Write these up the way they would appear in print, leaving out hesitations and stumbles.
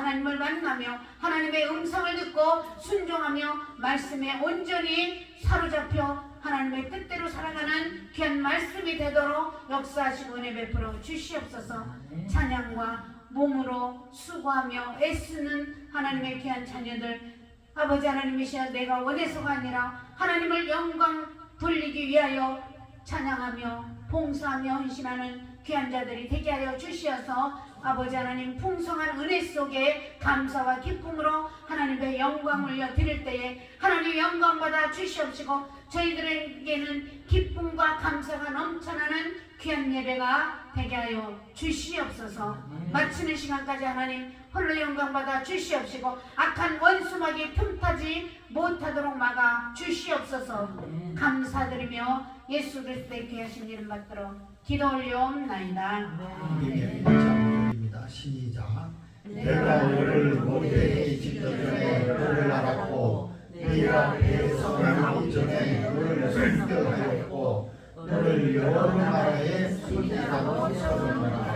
하나님을 만나며 하나님의 음성을 듣고 순종하며 말씀에 온전히 사로잡혀 하나님의 뜻대로 살아가는 귀한 말씀이 되도록 역사하시고 은혜 베풀어 주시옵소서. 찬양과 몸으로 수고하며 애쓰는 하나님의 귀한 자녀들, 아버지 하나님이시여, 내가 원해서가 아니라 하나님을 영광 돌리기 위하여 찬양하며 봉사하며 헌신하는 귀한 자들이 되게 하여 주시어서 아버지 하나님 풍성한 은혜 속에 감사와 기쁨으로 하나님의 영광 올려 드릴 때에 하나님 영광 받아 주시옵시고 저희들에게는 기쁨과 감사가 넘쳐나는 귀한 예배가 되게 하여 주시옵소서. 마치는 시간까지 하나님 홀로 영광 받아 주시옵시고 악한 원수막이 틈타지 못하도록 막아 주시옵소서. 감사드리며 예수 그리스도의 귀하신 이름 받들어 기도 올려옵나이다. 드립니다. 시작. 내가 너를 모태의 집전에 너를 알았고 네가 배성하기 전에 너를 선별하였고 너를 여러 나라의 선지자로 세웠노라.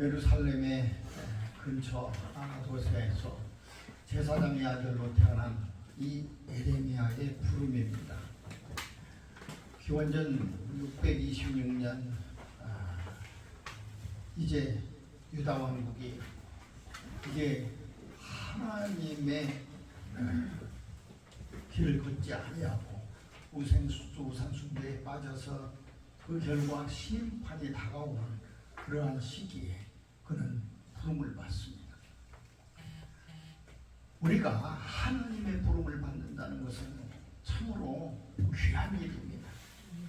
예루살렘의 근처 아나도세에서 제사장의 아들로 태어난 이 에레미야의 부름입니다. 기원전 626년 이제 유다 왕국이 이제 하나님의 길을 걷지 아니하고 우상숭배에 빠져서 그 결과 심판이 다가오는 그러한 시기에 그는 부름을 받습니다. 우리가 하나님의 부름을 받는다는 것은 참으로 귀한 일입니다.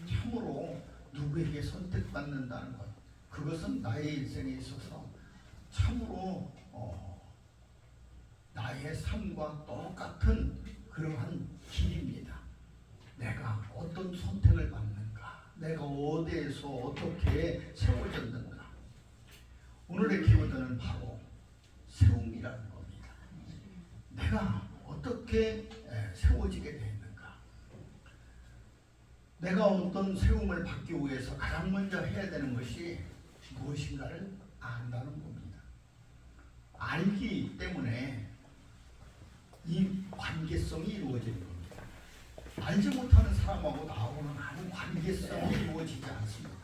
참으로 누구에게 선택받는다는 것, 그것은 나의 일생에 있어서 참으로 나의 삶과 똑같은 그러한 길입니다. 내가 어떤 선택을 받는가, 내가 어디에서 어떻게 세워졌는가. 오늘의 키워드는 바로 세움이라는 겁니다. 내가 어떻게 세워지게 되었는가. 내가 어떤 세움을 받기 위해서 가장 먼저 해야 되는 것이 무엇인가를 안다는 겁니다. 알기 때문에 이 관계성이 이루어지는 겁니다. 알지 못하는 사람하고 나하고는 아무 관계성이 이루어지지 않습니다.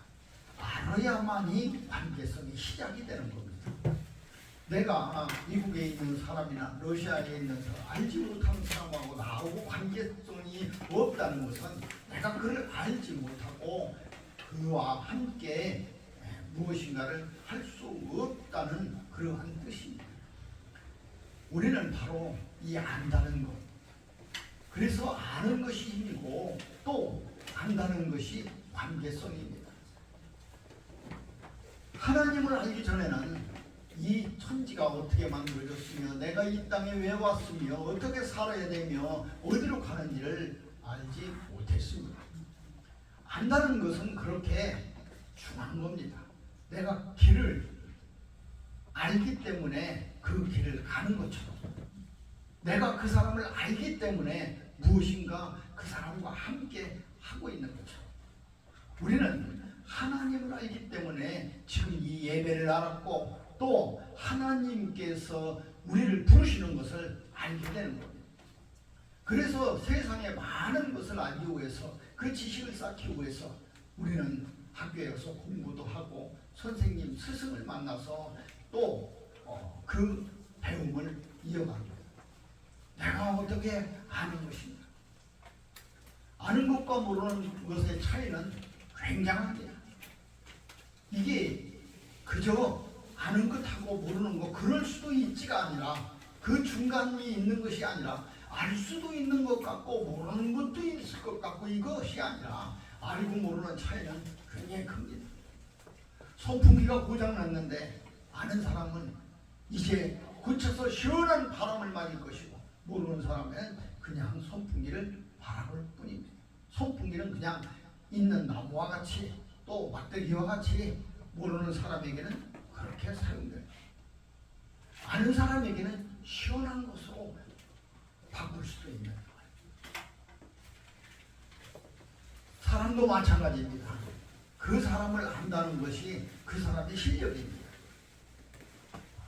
알아야만이 관계성이 시작이 되는 겁니다. 내가 미국에 있는 사람이나 러시아에 있는 사람, 알지 못하는 사람하고 나하고 관계성이 없다는 것은 내가 그를 알지 못하고 그와 함께 무엇인가를 할 수 없다는 그러한 뜻입니다. 우리는 바로 이 안다는 것, 그래서 아는 것이 힘이고 또 안다는 것이 관계성입니다. 하나님을 알기 전에는 이 천지가 어떻게 만들어졌으며 내가 이 땅에 왜 왔으며 어떻게 살아야 되며 어디로 가는지를 알지 못했습니다. 안다는 것은 그렇게 중요한 겁니다. 내가 길을 알기 때문에 그 길을 가는 것처럼, 내가 그 사람을 알기 때문에 무엇인가 그 사람과 함께 하고 있는 것처럼, 우리는 하나님을 알기 때문에 지금 이 예배를 알았고 또 하나님께서 우리를 부르시는 것을 알게 되는 겁니다. 그래서 세상의 많은 것을 알기 위해서, 그 지식을 쌓기 위해서 우리는 학교에 가서 공부도 하고 선생님, 스승을 만나서 또 그 배움을 이어갑니다. 어떻게 아는 것입니다. 아는 것과 모르는 것의 차이는 굉장합니다. 이게 그저 아는 것하고 모르는 것 그럴 수도 있지가 아니라 그 중간이 있는 것이 아니라 알 수도 있는 것 같고 모르는 것도 있을 것 같고 이것이 아니라 알고 모르는 차이는 굉장히 큽니다. 선풍기가 고장났는데 아는 사람은 이제 고쳐서 시원한 바람을 맞을 것이고 모르는 사람은 그냥 선풍기를 바라볼 뿐입니다. 선풍기는 그냥 있는 나무와 같이 또 막대기와 같이 모르는 사람에게는 그렇게 사용됩니다. 아는 사람에게는 시원한 것으로 바꿀 수도 있는 거예요. 사람도 마찬가지입니다. 그 사람을 안다는 것이 그 사람의 실력입니다.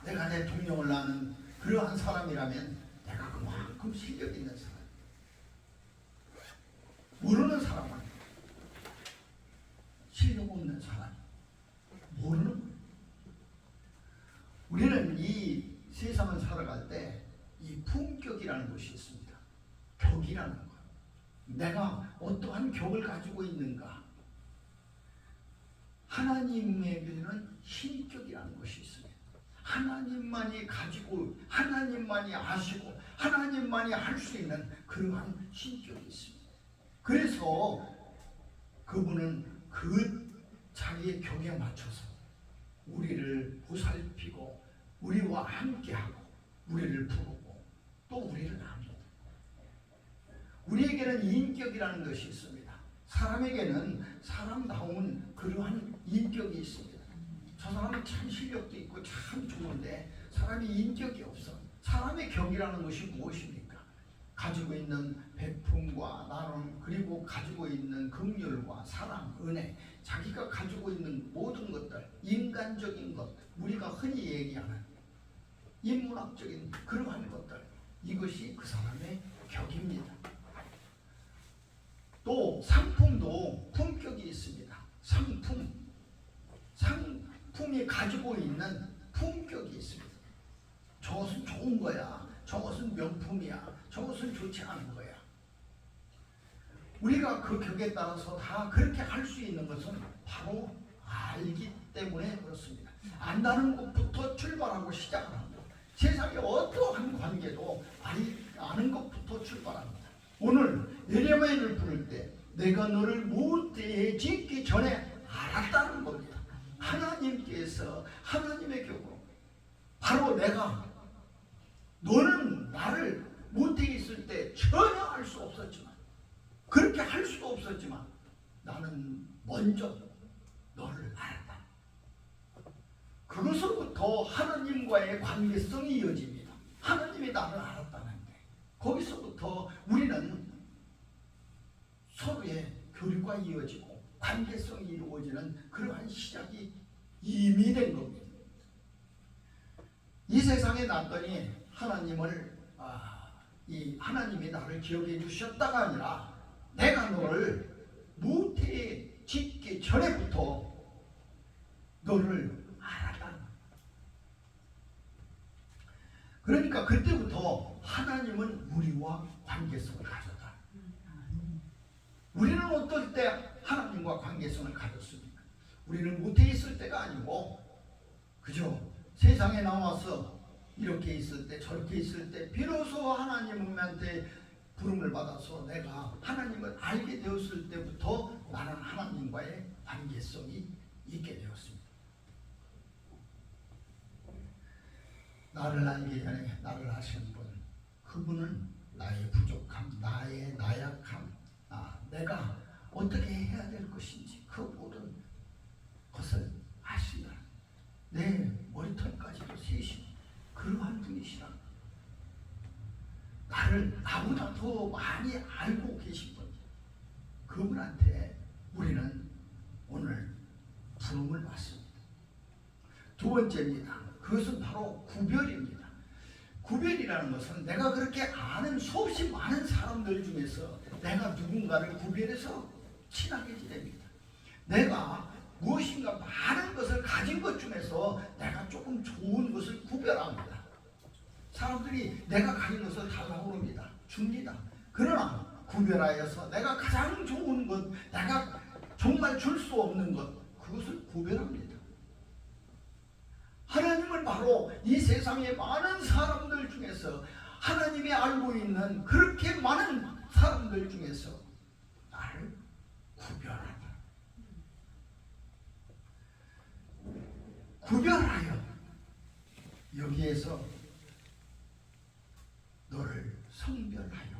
내가 대통령을 아는 그러한 사람이라면 내가 그만큼 실력 있는 사람. 모르는 사람은 실력 없는 사람. 모르는 거예요. 우리는 이 세상을 살아갈 때 이 품격이라는 것이 있습니다. 격이라는 것. 내가 어떠한 격을 가지고 있는가. 하나님에게는 신격이라는 것이 있습니다. 하나님만이 가지고 하나님만이 아시고 하나님만이 할 수 있는 그러한 신격이 있습니다. 그래서 그분은 그 자기의 격에 맞춰서 우리를 보살피고 우리와 함께하고 우리를 부르고 또 우리를 압니다. 우리에게는 인격이라는 것이 있습니다. 사람에게는 사람다운 그러한 인격이 있습니다. 저 사람은 참 실력도 있고 참 좋은데 사람이 인격이 없어. 사람의 격이라는 것이 무엇입니까? 가지고 있는 베품과 나눔 그리고 가지고 있는 긍휼과 사랑, 은혜 자기가 가지고 있는 모든 것들 인간적인 것 우리가 흔히 얘기하는 인문학적인 그러한 것들 이것이 그 사람의 격입니다. 또 상품도 품격이 있습니다. 상품이 가지고 있는 품격이 있습니다. 저것은 좋은 거야. 저것은 명품이야. 저것은 좋지 않은 거야. 우리가 그 격에 따라서 다 그렇게 할 수 있는 것은 바로 알기 때문에 그렇습니다. 안다는 것부터 출발하고 시작을 합니다. 세상의 어떠한 관계도 아는 것부터 출발합니다. 오늘 예레미야를 부를 때 내가 너를 모태에 짓기 전에 알았다는 겁니다. 하나님께서 하나님의 격으로 바로 내가 너는 나를 모태에 있을 때 전혀 알 수 없었지만 그렇게 할 수도 없었지만 나는 먼저 너를 알았다. 그것으로부터 하나님과의 관계성이 이어집니다. 하나님이 나를 알았다는데 거기서부터 우리는 서로의 교류가 이어지고 관계성이 이루어지는 그러한 시작이 이미 된 겁니다. 이 세상에 났더니 하나님이 나를 기억해 주셨다가 아니라 내가 너를 모태에 짓기 전에부터 너를 알았다는 거야. 그러니까 그때부터 하나님은 우리와 관계성을 가졌다. 우리는 어떨 때 하나님과 관계성을 가졌습니까? 우리는 모태에 있을 때가 아니고 그죠? 세상에 나와서 이렇게 있을 때 저렇게 있을 때 비로소 하나님한테 부름을 받아서 내가 하나님을 알게 되었을 때부터 나는 하나님과의 관계성이 있게 되었습니다. 나를 알기 전에 나를 아시는 분, 그분은 나의 부족함, 나의 나약함, 내가 어떻게 해야 될 것인지 그 모든 것을 아신다. 내 머리털까지도 세신 그러한 분이시라. 나를 나보다 더 많이 알고 계신 분, 그분한테 우리는 오늘 부름을 받습니다. 두 번째입니다. 그것은 바로 구별입니다. 구별이라는 것은 내가 그렇게 아는 수없이 많은 사람들 중에서 내가 누군가를 구별해서 친하게 지냅니다. 내가 무엇인가 많은 것을 가진 것 중에서 내가 조금 좋은 것을 구별합니다. 사람들이 내가 가진 것을 달라고 합니다. 줍니다. 그러나 구별하여서 내가 가장 좋은 것, 내가 정말 줄 수 없는 것, 그것을 구별합니다. 하나님은 바로 이 세상의 많은 사람들 중에서, 하나님이 알고 있는 그렇게 많은 사람들 중에서 나를 구별하다. 구별하여 여기에서 너를 성별하여.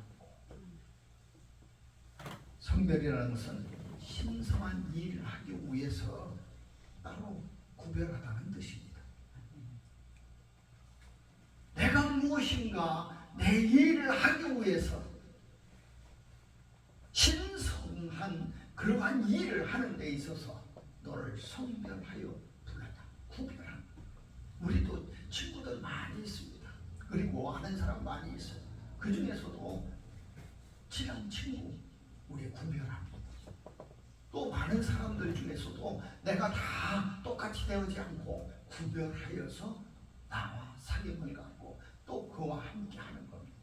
성별이라는 것은 신성한 일을 하기 위해서 따로 구별하다는 뜻입니다. 내가 무엇인가 내 일을 하기 위해서 신성한 그러한 일을 하는 데 있어서 너를 성별하여 불렀다. 구별한. 우리도 친구들 많이 있습니다. 그리고 아는 사람 많이 있어요. 그 중에서도 친한 친구 우리 구별합니다. 또 많은 사람들 중에서도 내가 다 똑같이 되지 않고 구별하여서 나와 사귐을 갖고 또 그와 함께 하는 겁니다.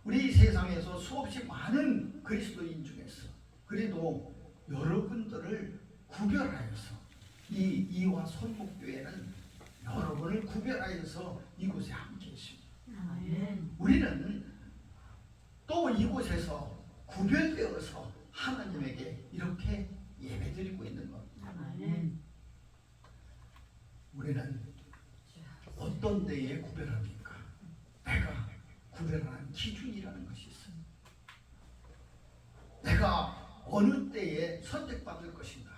우리 세상에서 수없이 많은 그리스도인 중에서 그래도 여러분들을 구별하여서 이 이화 손목교회는 여러분을 구별하여서 이곳에 함께 있습니다. 우리는 또 이곳에서 구별되어서 하나님에게 이렇게 예배드리고 있는 겁니다. 우리는 어떤 때에 구별합니까? 내가 구별하는 기준이라는 것이 있어요. 내가 어느 때에 선택받을 것인가?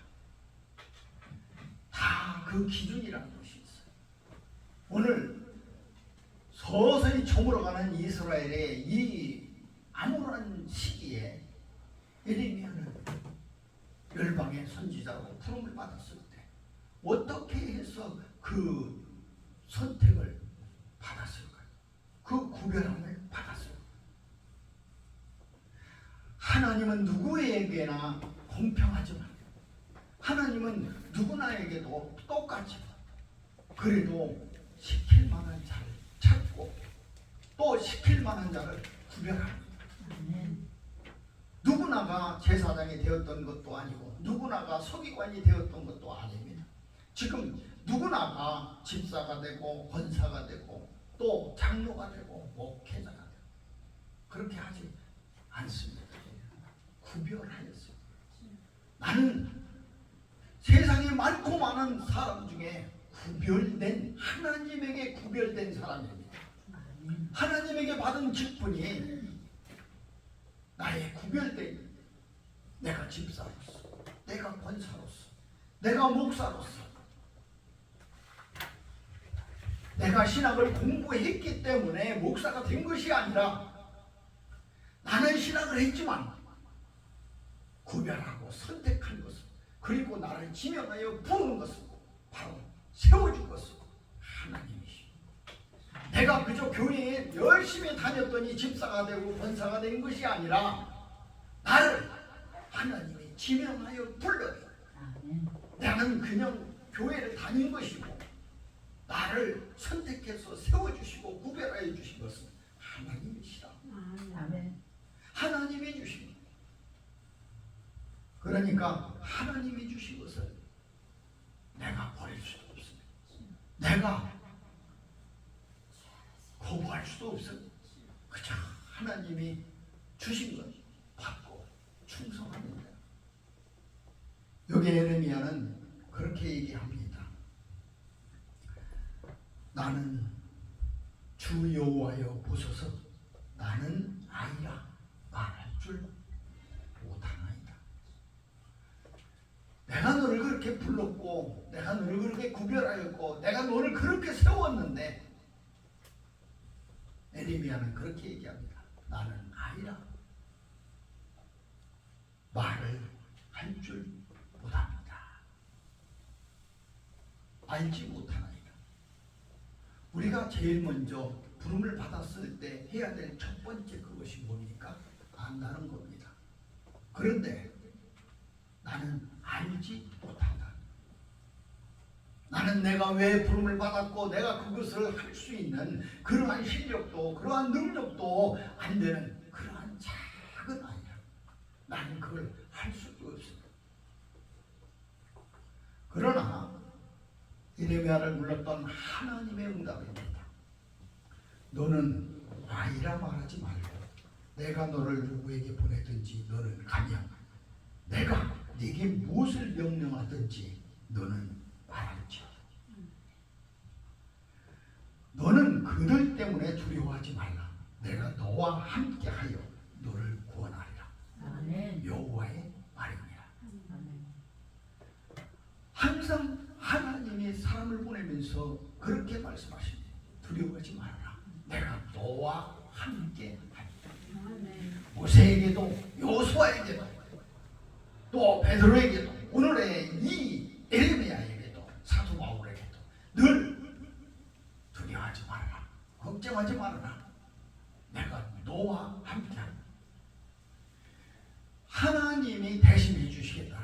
다 그 기준이라는 것이 있어요. 오늘 서서히 저물어가는 이스라엘의 이 암울한 시기에 예레미야는 열방의 선지자로 부름을 받았을 때 어떻게 해서 그 선택을 받았을까요? 그 구별함을 받았을까요? 하나님은 누구에게나 공평하지만 하나님은 누구나에게도 똑같이 그래도 시킬 만한 자를 찾고 또 시킬 만한 자를 구별합니다. 누구나가 제사장이 되었던 것도 아니고 누구나가 서기관이 되었던 것도 아닙니다. 지금 누구나가 집사가 되고 권사가 되고 또 장로가 되고 목회자가 되고 그렇게 하지 않습니다. 구별하였어요. 나는 세상에 많고 많은 사람 중에 구별된 하나님에게 구별된 사람입니다. 하나님에게 받은 직분이 나의 구별된 내가 집사로서 내가 권사로서 내가 목사로서 내가 신학을 공부했기 때문에 목사가 된 것이 아니라 나는 신학을 했지만 구별하고 선택한 것은 그리고 나를 지명하여 부르는 것은 바로 세워준 것은 하나님이시오. 내가 그저 교회에 열심히 다녔더니 집사가 되고 권사가 된 것이 아니라 나를 하나님이 지명하여 불러요. 나는 그냥 교회를 다닌 것이고 나를 선택해서 세워주시고 구별하여 주신 것은 하나님이시라. 하나님이 주신 것. 그러니까 하나님이 주신 것을 내가 버릴 수도 없습니다. 내가 거부할 수도 없습니다. 그저 하나님이 주신 것 받고 충성합니다. 여기 예레미야는 그렇게 얘기합니다. 나는 주 여호와여 보소서 나는 아이라 말할 줄 못하나이다. 내가 너를 그렇게 불렀고 내가 너를 그렇게 구별하였고 내가 너를 그렇게 세웠는데 예레미야는 그렇게 얘기합니다. 나는 아이라 말을 할 줄 못합니다. 알지 못하나이다. 우리가 제일 먼저 부름을 받았을 때 해야 될 첫 번째 그것이 뭡니까? 안다는 겁니다. 그런데 나는 알지 못한다. 나는 내가 왜 부름을 받았고 내가 그것을 할 수 있는 그러한 실력도 그러한 능력도 안 되는 그러한 작은 아이야. 나는 그걸 할 수도 없어. 그러나 예레미야를 불렀던 하나님의 응답입니다. 너는 아이라 말하지 말고 내가 너를 누구에게 보내든지 너는 가며 내가 네게 무엇을 명령하든지 너는 말할지어다. 너는 그들 때문에 두려워하지 말라. 내가 너와 함께하여 너를 구원하리라. 아멘. 여호와의 말입니다. 아멘. 항상 하나님이 사람을 보내면서 그렇게 말씀하십니다. 두려워하지 말아라. 내가 너와 함께 하리라. 모세에게도 여호수아에게도 또 베드로에게도 오늘의 이 에레미야에게도 사도 바울에게도 늘 두려워하지 말아라. 걱정하지 말아라. 내가 너와 함께한다. 하나님이 대신해 주시겠다.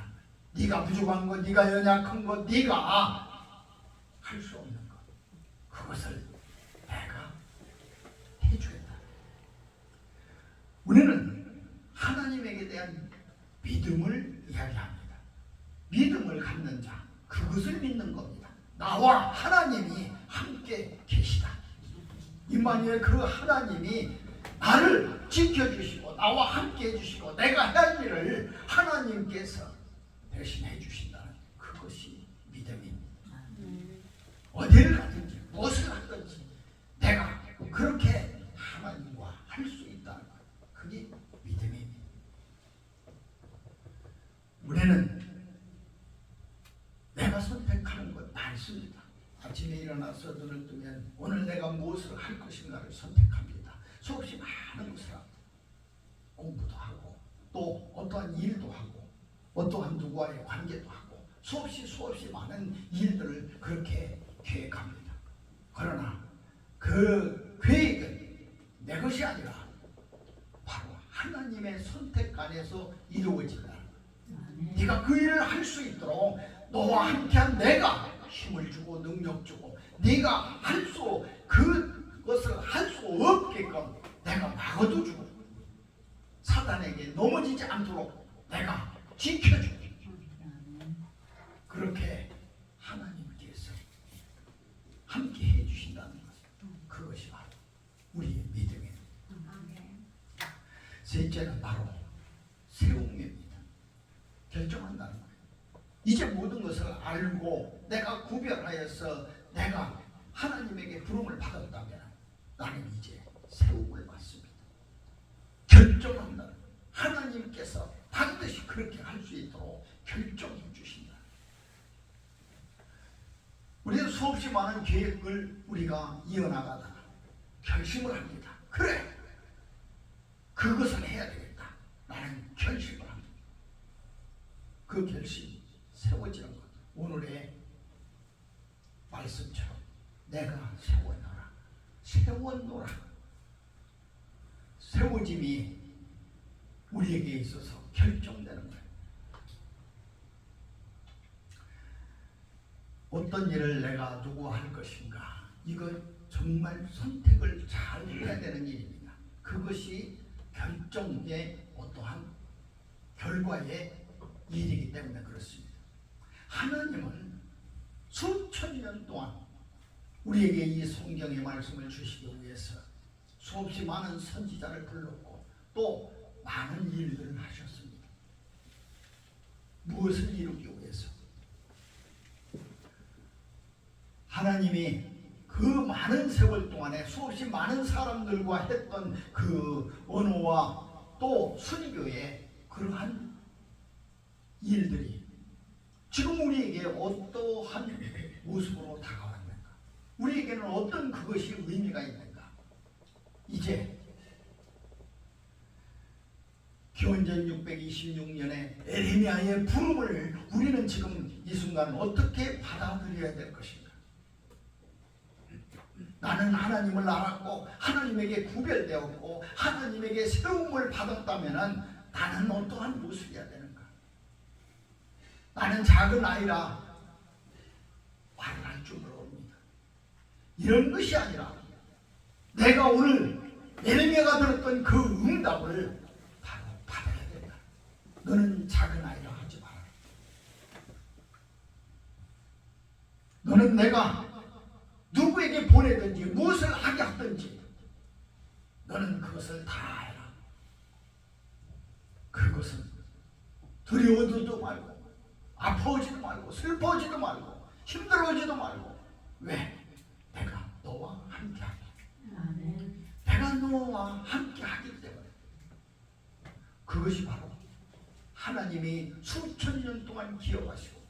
네가 부족한 것, 네가 연약한 것, 네가 할 수 없는 것, 그것을 내가 해주겠다. 우리는 하나님에게 대한 믿음을 이야기합니다. 믿음을 갖는 자, 그것을 믿는 겁니다. 나와 하나님이 함께 계시다. 임마누엘, 그 하나님이 나를 지켜주시고 나와 함께 해주시고 내가 할 일을 하나님께서 대신해 주신다는 그것이 믿음입니다. 어디를 가든지 무엇을 하든지 내가 그렇게 하나님과 할 수 있다는 것, 그게 믿음입니다. 우리는 내가 선택하는 것 많습니다. 아침에 일어나서 눈을 뜨면 오늘 내가 무엇을 할 것인가를 선택합니다. 수없이 많은 것을 하고 공부도 하고 또 어떠한 일도 하고 어떠한 누구와의 관계도 하고 수없이 많은 일들을 그렇게 계획합니다. 그러나 그 계획은 내 것이 아니라 바로 하나님의 선택 안에서 이루어진다. 네가 그 일을 할 수 있도록 너와 함께한 내가 힘을 주고 능력 주고 네가 그것을 할 수 없게끔 내가 막아도 주고 사단에게 넘어지지 않도록 내가 지켜주고 그렇게 하나님께서 함께 해주신다는 것, 그것이 바로 우리의 믿음입니다. 셋째는 바로 세움입니다. 결정한다는 거예요. 이제 모든 것을 알고 내가 구별하여서 내가 하나님에게 부름을 받았다면 나는 이제 세움을 받습니다. 결정한다는 거예요. 하나님께서 반드시 그렇게 할 수 있도록 결정해 주신다. 우리는 수없이 많은 계획을 우리가 이어나가다가 결심을 합니다. 그래, 그것을 해야 되겠다. 나는 결심을 합니다. 그 결심 세워지는 것, 오늘의 말씀처럼 내가 세워놔라, 세워놓으라. 세워짐이 우리에게 있어서 결정되는 거예요. 어떤 일을 내가 누구 할 것인가, 이거 정말 선택을 잘 해야 되는 일입니다. 그것이 결정의 어떠한 결과의 일이기 때문에 그렇습니다. 하나님은 수천 년 동안 우리에게 이 성경의 말씀을 주시기 위해서 수없이 많은 선지자를 불렀고 또 많은 일들을 하셨습니다. 무엇을 이루기 위해서? 하나님이 그 많은 세월 동안에 수없이 많은 사람들과 했던 그 언어와 또 순교의 그러한 일들이 지금 우리에게 어떠한 모습으로 다가왔는가? 우리에게는 어떤 그것이 의미가 있는가? 이제 기원전 626년에 에레미야의 부름을 우리는 지금 이 순간 어떻게 받아들여야 될 것인가? 나는 하나님을 알았고 하나님에게 구별되었고 하나님에게 세움을 받았다면 나는 어떠한 모습이어야 되는가? 나는 작은 아이라 말을 할 줄 모릅니다. 이런 것이 아니라 내가 오늘 예레미야가 들었던 그 응답을 바로 받아야 된다. 너는 작은 아이라 하지 마라. 너는 내가 누구에게 보내든지 무엇을 하게 하든지 너는 그것을 다 해라. 그것은 두려워지도 말고 아파오지도 말고 슬퍼지도 말고 힘들어지도 말고. 왜? 내가 너와 함께하기. 내가 너와 함께하기 때문에. 그것이 바로 하나님이 수천 년 동안 기억하시고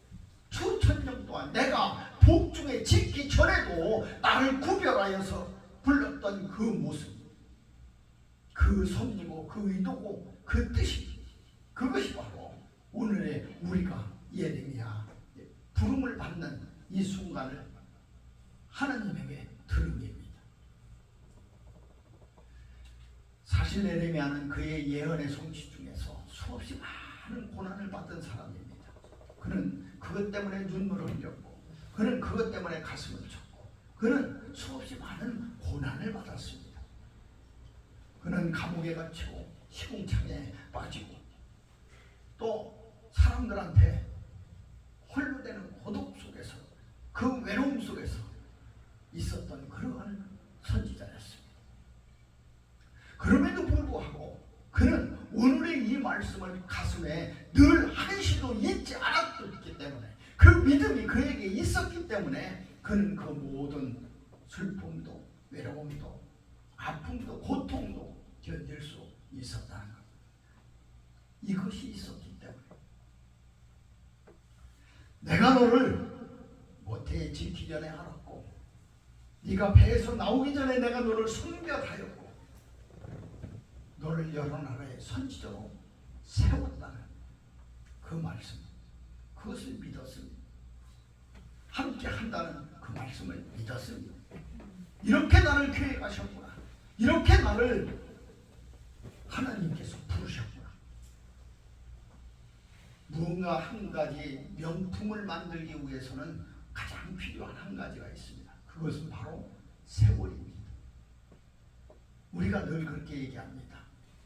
수천 년 동안 내가 복중에 짓기 전에도 나를 구별하여서 불렀던 그 모습, 그 섭리고 그 의도고 그 뜻이, 그것이 바로 오늘의 우리가 예레미야 부름을 받는 이 순간을 하나님에게 들은 겁니다. 사실 예레미야는 그의 예언의 성취 중에서 수없이 많은 고난을 받은 사람입니다. 그는 그것 때문에 눈물을 흘렸고, 그는 그것 때문에 가슴을 쳤고, 그는 수없이 많은 고난을 받았습니다. 그는 감옥에 갇히고 시궁창에 빠지고 또 사람들한테 홀로 되는 고독 속에서, 그 외로움 속에서 있었던 그러한 선지자였습니다. 그럼에도 불구하고 그는 오늘의 이 말씀을 가슴에 늘 한시도 잊지 않았기 때문에, 그 믿음이 그에게 있었기 때문에 그는 그 모든 슬픔도 외로움도 아픔도 고통도 견딜 수 있었다는 것. 이것이 있었기 때문에 내가 너를 모태에 짓기 전에 알았고, 네가 배에서 나오기 전에 내가 너를 성별하였고, 너를 여러 나라의 선지자로 세웠다는 그 말씀, 그것을 믿었습니다. 함께 한다는 그 말씀을 믿었습니다. 이렇게 나를 계획하셨구나. 이렇게 나를 하나님께서 부르셨구나. 무언가 한 가지 명품을 만들기 위해서는 가장 필요한 한 가지가 있습니다. 그것은 바로 세월입니다. 우리가 늘 그렇게 얘기합니다.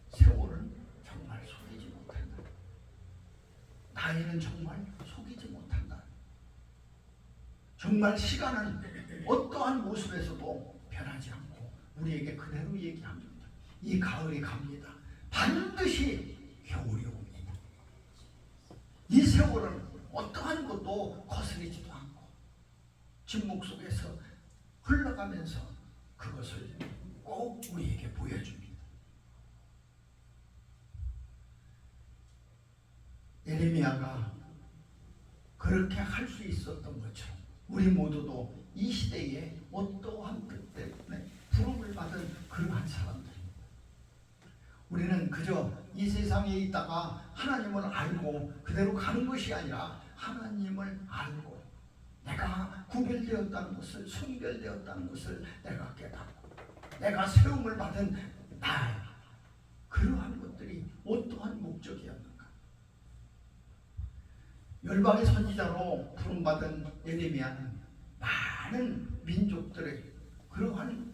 세월은 정말 속이지 못한다. 나이는 정말 속이지 못한다. 정말 시간은 어떠한 모습에서도 변하지 않고 우리에게 그대로 얘기합니다. 이 가을이 갑니다. 반드시 겨울이 옵니다. 이 세월은 어떠한 것도 거스리지도 않고 침묵 속에서 흘러가면서 그것을 꼭 우리에게 보여줍니다. 예레미야가 그렇게 할 수 있었던 것처럼 우리 모두도 이 시대에 어떠한 뜻 때문에 부름을 받은 그러한 사람들입니다. 우리는 그저 이 세상에 있다가 하나님을 알고 그대로 가는 것이 아니라 하나님을 알고 내가 구별되었다는 것을, 순별되었다는 것을 내가 깨닫고 내가 세움을 받은 나, 그러한 것들이 어떠한 목적이었는가. 열방의 선지자로 부름받은 예레미야는 많은 민족들의 그러한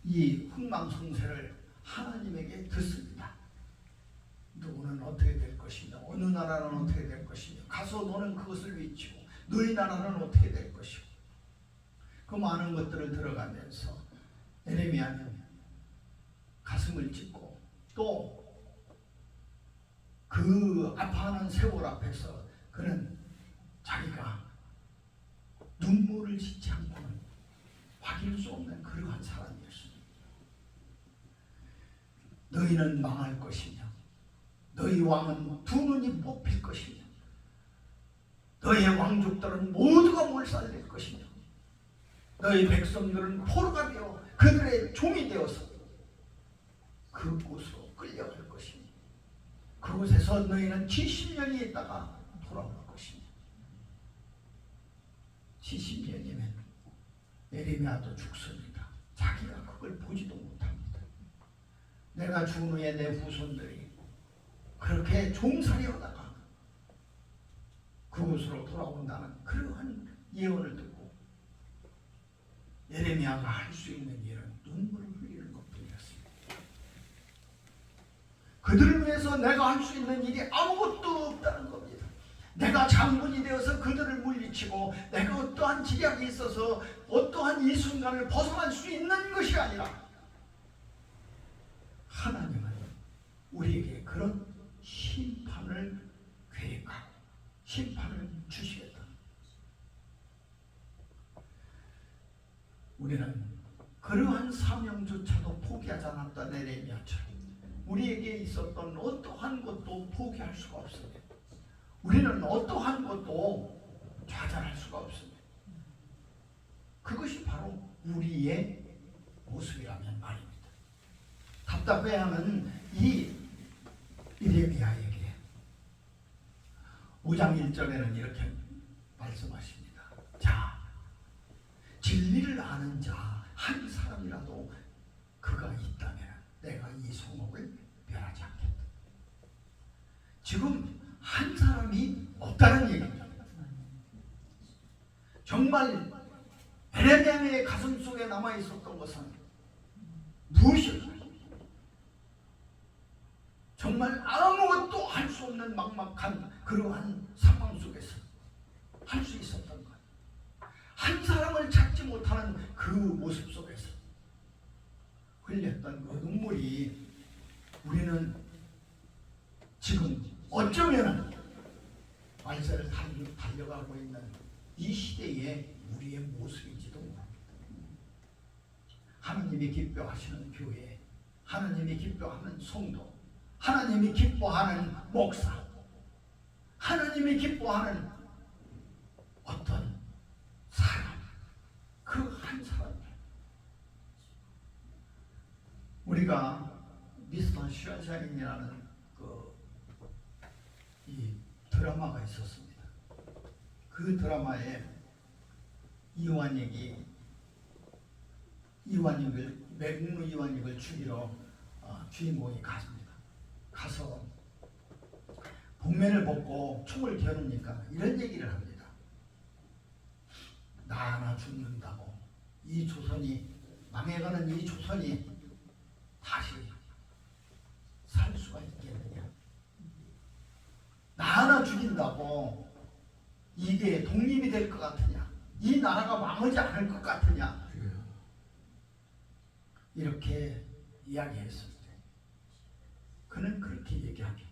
이 흥망성쇠를 하나님에게 듣습니다. 누구는 어떻게 될 것이냐, 어느 나라는 어떻게 될 것이냐, 가서 너는 그것을 외치고 너희 나라는 어떻게 될 것이고, 그 많은 것들을 들어가면서 예레미야는 가슴을 찢고 또 그 아파하는 세월 앞에서 그는 자기가 눈물을 짓지 않고는 확인할 수 없는 그러한 사람이었습니다. 너희는 망할 것이냐, 너희 왕은 두 눈이 뽑힐 것이냐, 너희의 왕족들은 모두가 몰살될 것이냐, 너희 백성들은 포로가 되어 그들의 종이 되어서 그곳으로 끌려갈 것이냐, 그곳에서 너희는 70년이 있다가 돌아올 것이냐. 70년이면 예레미야도 죽습니다. 자기가 그걸 보지도 못합니다. 내가 죽은 후에 내 후손들이 그렇게 종살이 하다가 그 그곳으로 돌아온다는 그러한 예언을 듣고 예레미야가 할 수 있는 일은 눈물을 흘리는 것뿐이었습니다. 그들을 위해서 내가 할 수 있는 일이 아무것도 없다는 겁니다. 내가 장군이 되어서 그들을 물리치고 내가 어떠한 지략이 있어서 어떠한 이 순간을 벗어날 수 있는 것이 아니라 하나님은 우리에게 그런 심판을 계획하고 심판을 주시겠다. 우리는 그러한 사명조차도 포기하지 않았던 예레미야처럼 우리에게 있었던 어떠한 것도 포기할 수가 없습니다. 우리는 어떠한 것도 좌절할 수가 없습니다. 그것이 바로 우리의 모습이라면 말입니다. 답답해하는 이 예레미야에게 5장 1절에는 이렇게 말씀하십니다. 자, 진리를 아는 자 한 사람이라도 그가 있다면 내가 이 성읍을 멸하지 않겠다. 지금 한 사람이 없다는 얘기입니다. 정말 예레미야의 가슴 속에 남아 있었던 것은 무엇일까요? 정말 아무것도 할 수 없는 막막한 그러한 상황 속에서 할 수 있었던 것. 한 사람을 찾지 못하는 그 모습 속에서 흘렸던 그 눈물이 우리는 지금 어쩌면 말세를 달려가고 있는 이 시대의 우리의 모습인지도 모릅니다. 하나님이 기뻐하시는 교회, 하나님이 기뻐하는 성도, 하나님이 기뻐하는 목사, 하나님이 기뻐하는 어떤 사람, 그 한 사람. 우리가 미스터 션샤인이라는 이 드라마가 있었습니다. 그 드라마에 매국노 이완익을 죽이러 주인공이 갔습니다. 가서 복면을 벗고 총을 겨누니까 이런 얘기를 합니다. 나 하나 죽는다고 이 조선이 망해가는 이 조선이 다시 살 수가 있겠느냐? 나 하나 죽인다고 이게 독립이 될 것 같으냐? 이 나라가 망하지 않을 것 같으냐? 이렇게 이야기했을 때 그는 그렇게 얘기합니다.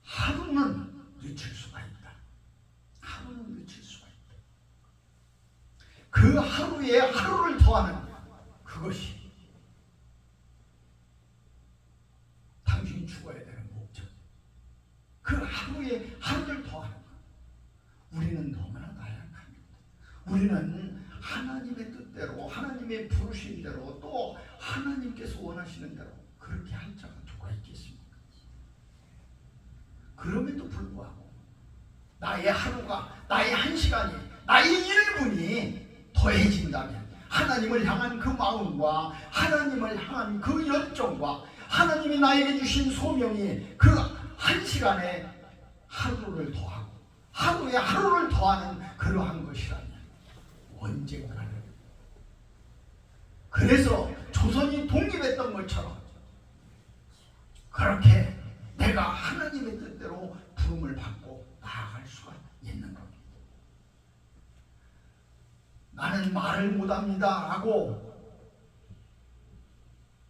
하루는 늦출 수가 있다. 하루는 늦출 수가 있다. 그 하루에 하루를 더하는 그것이 당신이 죽어야 되는 목적. 그 하루에 하루를 더하는 것. 우리는 너무나 나약합니다. 우리는 하나님의 뜻대로, 하나님의 부르심대로, 또 하나님께서 원하시는 대로 그렇게 할 자가 누가 있겠습니까? 그럼에도 불구하고 나의 하루가, 나의 한 시간이, 나의 1분이 더해진다면 하나님을 향한 그 마음과 하나님을 향한 그 열정과 하나님이 나에게 주신 소명이 그 한 시간에 하루를 더하고 하루에 하루를 더하는 그러한 것이라면 언젠가는, 그래서 조선이 독립했던 것처럼 그렇게 내가 하나님의 뜻대로 부름을 받고 나아갈 수가 있는 겁니다. 나는 말을 못합니다 라고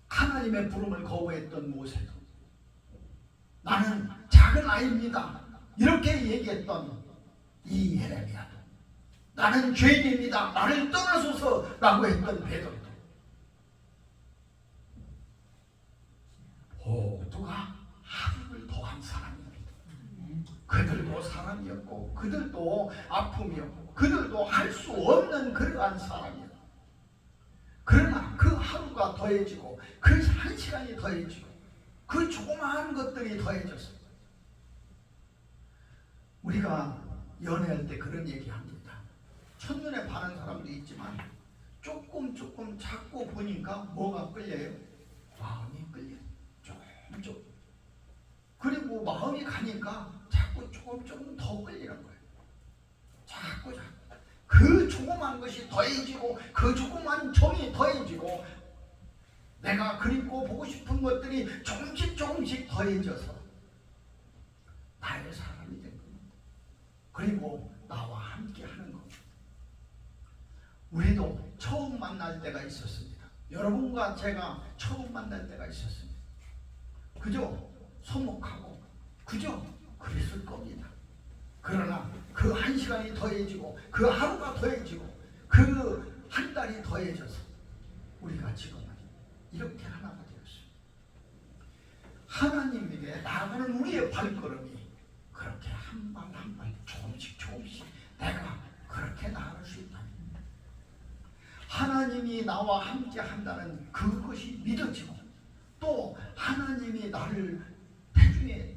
하나님의 부름을 거부했던 모세도, 나는 작은 아이입니다 이렇게 얘기했던 이 예레미야도, 나는 죄인입니다 나를 떠나소서 라고 했던 베드로도 모두가 하루를 더한 사람입니다. 그들도 사람이었고 그들도 아픔이었고 그들도 할 수 없는 그러한 사람이었고, 그러나 그 하루가 더해지고 그 한 시간이 더해지고 그 조그마한 것들이 더해졌어요. 우리가 연애할 때 그런 얘기합니다. 첫눈에 반한 사람도 있지만 조금 자꾸 보니까 뭐가 끌려요? 마음이 끌려요. 조금. 그리고 마음이 가니까 자꾸 자꾸 조금 더 끌리는 거예요. 자꾸 그 조그만 것이 더해지고 그 조그만 정이 더해지고 내가 그립고 보고 싶은 것들이 조금씩 더해져서 나의 사람이 된 겁니다. 그리고 나와 함께 하는 겁니다. 우리도 처음 만날 때가 있었습니다. 여러분과 제가 처음 만날 때가 있었습니다. 그저 소목하고 그저 그랬을 겁니다. 그러나 그 한 시간이 더해지고 그 하루가 더해지고 그 한 달이 더해져서 우리가 지금은 이렇게 하나가 되었습니다. 하나님에게 나아가는 우리의 발걸음이 그렇게 한 발 한 발 조금씩 내가 그렇게 나아갈 수 있다. 하나님이 나와 함께 한다는 그것이 믿어지고 또 하나님이 나를 태중에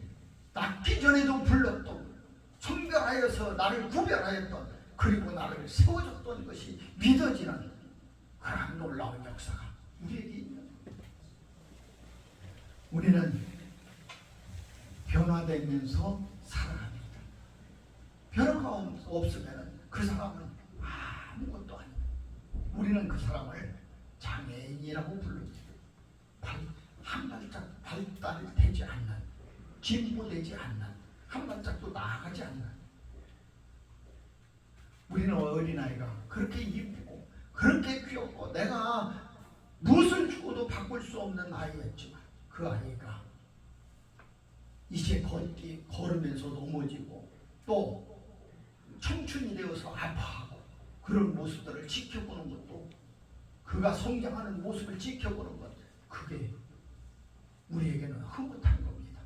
낳기 전에도 불렀던 성별하여서 나를 구별하였던 그리고 나를 세워줬던 것이 믿어지는 그런 놀라운 역사가 우리에게 있는 겁니다. 우리는 변화되면서 살아갑니다. 변화가 없으면 그 사람은 아무것도 아닙니다. 우리는 그 사람을 장애인이라고 부릅니다. 한 발짝 발달되지 않는, 진보되지 않는, 한 발짝도 나아가지 않는. 우리는 어린아이가 그렇게 이쁘고 그렇게 귀엽고 내가 무엇을 주고도 바꿀 수 없는 아이였지만 그 아이가 이제 걸으면서 넘어지고 또 청춘이 되어서 아파하고 그런 모습들을 지켜보는 것도 그가 성장하는 모습을 지켜보는 것 그게 우리에게는 흐뭇한 겁니다.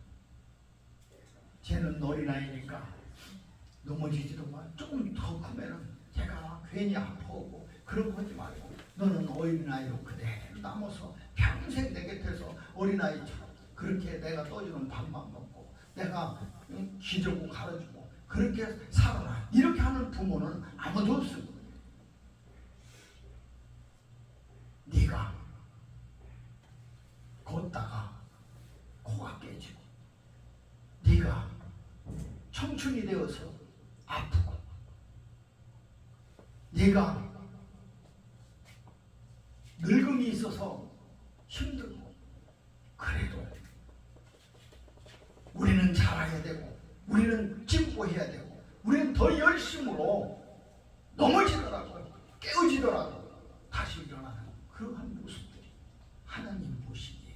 쟤는 어린아이니까 넘어지지도 마. 조금 더 크면은 제가 괜히 아파하고 그런 거 하지 말고 너는 어린아이로 그대로 남아서 평생 내 곁에서 어린아이처럼 그렇게 내가 떠주는 밥만 먹고 내가 기저고 가르주고 그렇게 살아라. 이렇게 하는 부모는 아무도 없습니다. 네가 걷다가 코가 깨지고 네가 청춘이 되어서 아프고 네가 늙음이 있어서 힘들고 그래도 우리는 잘해야 되고 우리는 진보해야 되고 우리는 더 열심으로 넘어지더라도 깨어지더라도 다시 일어나는 그러한 모습들이 하나님 보시기에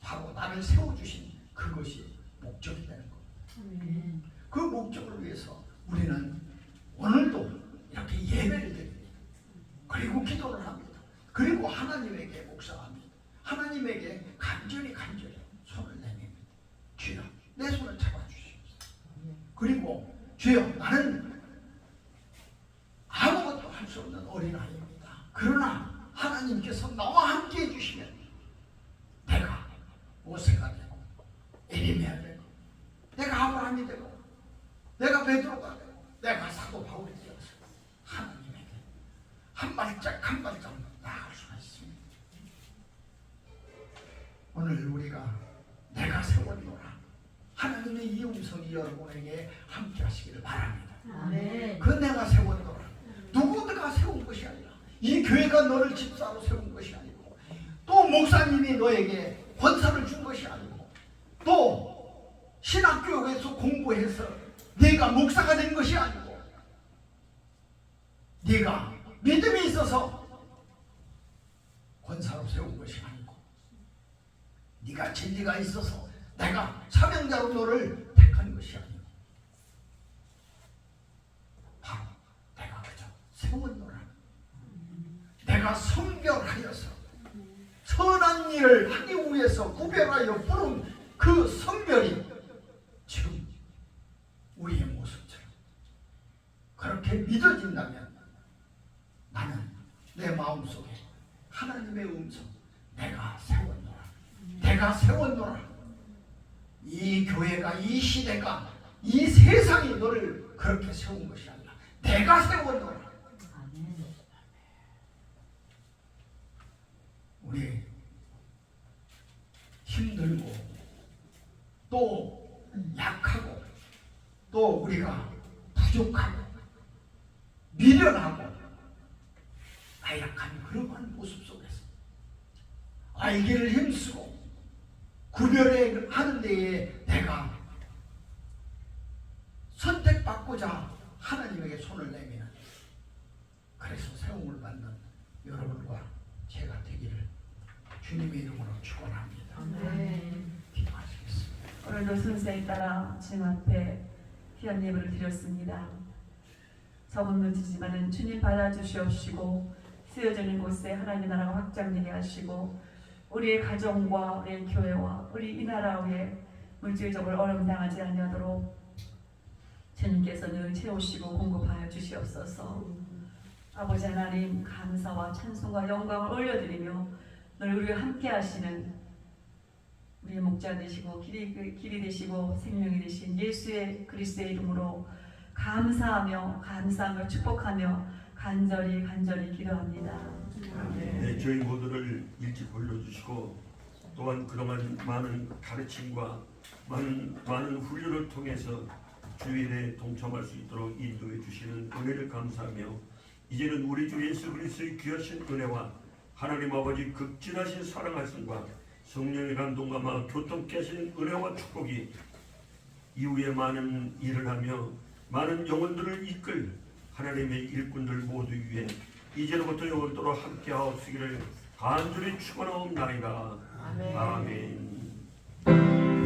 바로 나를 세워주신 그것이 목적이 되는 겁니다. 그 목적을 위해서 우리는 오늘도 이렇게 예배를 드립니다. 그리고 기도를 합니다. 그리고 하나님에게 묵상합니다. 하나님에게 간절히 손을 내밉니다. 주여 내 손을 잡아주시옵소서. 그리고 주여 나는 아무것도 할 수 없는 어린아이입니다. 그러나 하나님께서 나와 함께 해주시면 내가 모세가 되고 에레미야 되고 내가 아브라함이 되고 내가 베드로가 되고 내가 사도 바울이 되어서 하나님에게 한 발짝 나아갈 수가 있습니다. 오늘 우리가 내가 세웠노라 하나님의 이 음성이 여러분에게 함께 하시기를 바랍니다. 아멘. 그 내가 세웠노라 누구가 세운 것이 아니라 이 교회가 너를 집사로 세운 것이 아니고 또 목사님이 너에게 권사를 준 것이 아니고 또 신학교에서 공부해서 네가 목사가 된 것이 아니고 네가 믿음이 있어서 권사로 세운 것이 아니고 네가 진리가 있어서 내가 사명자로 너를 택한 것이 아니고 바로 내가 그저 세웠노라. 내가 성별하여서 선한 일을 하기 위해서 구별하여 부른 그 성별이 지금 우리의 모습처럼 그렇게 믿어진다면 나는 내 마음속에 하나님의 음성 내가 세웠노라 이 교회가 이 시대가 이 세상이 너를 그렇게 세운 것이 아니라 내가 세웠노라. 우리 힘들고 또 약하고 우리가 부족하고 미련하고 나약한 그러한 모습 속에서 알기를 힘쓰고 구별하는 데에 내가 선택받고자 하나님에게 손을 내미는, 그래서 세움을 받는 여러분과 제가 되기를 주님의 이름으로 축원합니다. 기도하시겠습니다. 오늘도 순서에 따라 주님 앞에 귀한 예물을 드렸습니다. 적은 문지지만은 주님 받아주시옵시고 쓰여지는 곳에 하나님의 나라가 확장되게 하시고 우리의 가정과 우리의 교회와 우리 이 나라에 물질적으로 어려움 당하지 아니하도록 주님께서 늘 채우시고 공급하여 주시옵소서. 아버지 하나님, 감사와 찬송과 영광을 올려드리며 늘 우리와 함께 하시는 우리의 목자 되시고 길이 되시고 생명이 되신 예수의 그리스도의 이름으로 감사하며 축복하며 간절히 기도합니다. 네, 저희 모두를 일찍 올려주시고 또한 그동안 많은 가르침과 많은 훈련을 통해서 주일에 동참할 수 있도록 인도해 주시는 은혜를 감사하며 이제는 우리 주 예수 그리스도의 귀하신 은혜와 하나님 아버지 극진하신 사랑하심과 성령의 감동과 교통케 하신 은혜와 축복이 이후에 많은 일을 하며 많은 영혼들을 이끌 하나님의 일꾼들 모두 위에 이제로부터 영원토록 함께하옵시기를 간절히 축원하옵나이다. 아멘.